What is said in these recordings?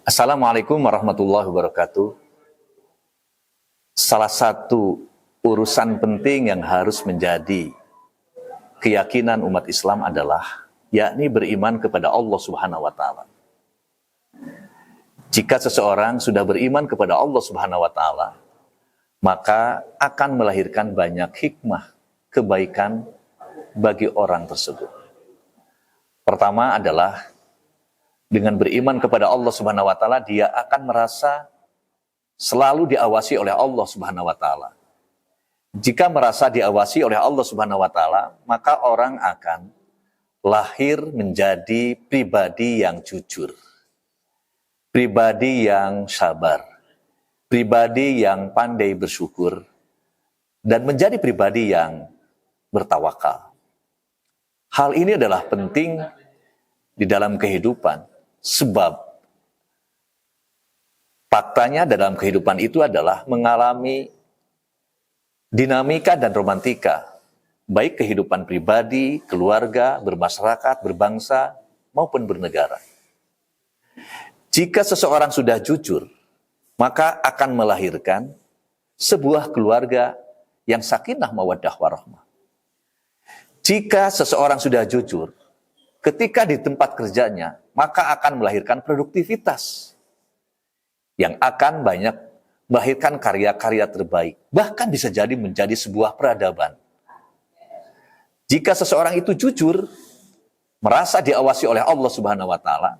Assalamualaikum warahmatullahi wabarakatuh. Salah satu urusan penting yang harus menjadi keyakinan umat Islam adalah yakni beriman kepada Allah Subhanahu wa taala. Jika seseorang sudah beriman kepada Allah Subhanahu wa taala, maka akan melahirkan banyak hikmah kebaikan bagi orang tersebut. Pertama adalah dengan beriman kepada Allah Subhanahu wa taala, dia akan merasa selalu diawasi oleh Allah Subhanahu wa taala. Jika merasa diawasi oleh Allah Subhanahu wa taala, maka orang akan lahir menjadi pribadi yang jujur, pribadi yang sabar, pribadi yang pandai bersyukur, dan menjadi pribadi yang bertawakal. Hal ini adalah penting di dalam kehidupan, sebab faktanya dalam kehidupan itu adalah mengalami dinamika dan romantika, baik kehidupan pribadi, keluarga, bermasyarakat, berbangsa, maupun bernegara. Jika seseorang sudah jujur, maka akan melahirkan sebuah keluarga yang sakinah mawaddah warahmah. Jika seseorang sudah jujur, ketika di tempat kerjanya, maka akan melahirkan produktivitas yang akan banyak melahirkan karya-karya terbaik. Bahkan bisa jadi menjadi sebuah peradaban. Jika seseorang itu jujur, merasa diawasi oleh Allah Subhanahu wa taala,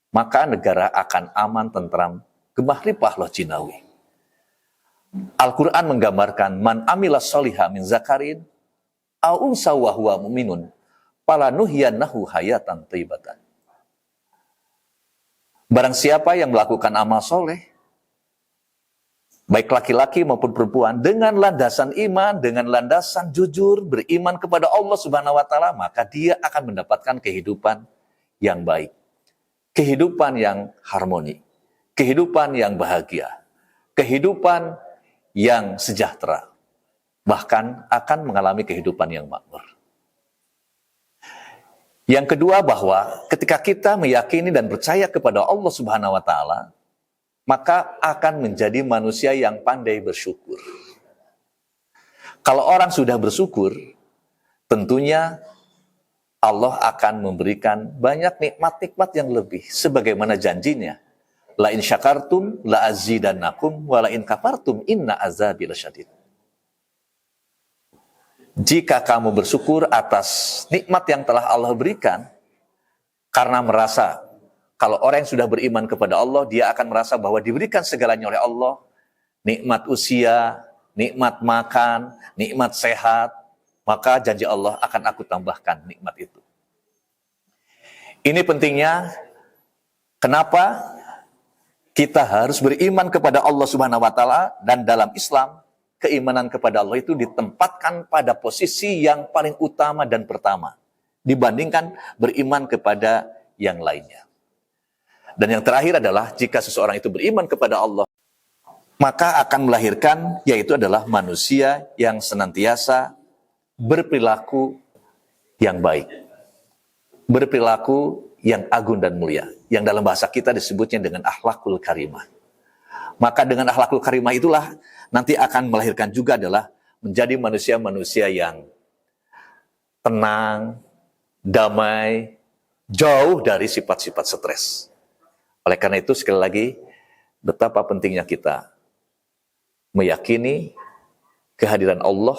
maka negara akan aman, tentram, gemah ripah loh jinawi. Al-Quran menggambarkan, man amila sholiha min zakarin, au unsa wa huwa mu'minun, falanuhyiyannahu hayatan thayyibatan. Barang siapa yang melakukan amal soleh, baik laki-laki maupun perempuan, dengan landasan iman, dengan landasan jujur, beriman kepada Allah Subhanahu wa taala, maka dia akan mendapatkan kehidupan yang baik, kehidupan yang harmoni, kehidupan yang bahagia, kehidupan yang sejahtera, bahkan akan mengalami kehidupan yang makmur. Yang kedua, bahwa ketika kita meyakini dan percaya kepada Allah Subhanahu wa taala, maka akan menjadi manusia yang pandai bersyukur. Kalau orang sudah bersyukur, tentunya Allah akan memberikan banyak nikmat-nikmat yang lebih, sebagaimana janjinya, la in syakartum la azidannakum wa la in kafartum inna azabi lasyadid. Jika kamu bersyukur atas nikmat yang telah Allah berikan, karena merasa, kalau orang yang sudah beriman kepada Allah, dia akan merasa bahwa diberikan segalanya oleh Allah, nikmat usia, nikmat makan, nikmat sehat, maka janji Allah akan aku tambahkan nikmat itu. Ini pentingnya, kenapa kita harus beriman kepada Allah Subhanahu wa taala, dan dalam Islam, keimanan kepada Allah itu ditempatkan pada posisi yang paling utama dan pertama dibandingkan beriman kepada yang lainnya. Dan yang terakhir adalah jika seseorang itu beriman kepada Allah, maka akan melahirkan, yaitu adalah manusia yang senantiasa berperilaku yang baik, berperilaku yang agung dan mulia, yang dalam bahasa kita disebutnya dengan akhlakul karimah. Maka dengan akhlakul karimah itulah nanti akan melahirkan juga adalah menjadi manusia-manusia yang tenang, damai, jauh dari sifat-sifat stres. Oleh karena itu, sekali lagi, betapa pentingnya kita meyakini kehadiran Allah,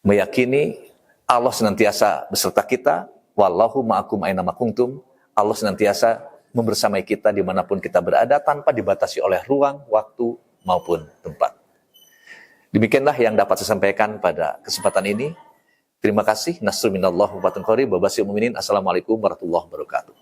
meyakini Allah senantiasa beserta kita, wallahu ma'akum aina ma kuntum, Allah senantiasa membersamai kita dimanapun kita berada, tanpa dibatasi oleh ruang, waktu, maupun tempat. Demikianlah yang dapat saya sampaikan pada kesempatan ini. Terima kasih. Nasrul minallah wa fatun qarib. Wabasyir mu'minin. Assalamualaikum warahmatullahi wabarakatuh.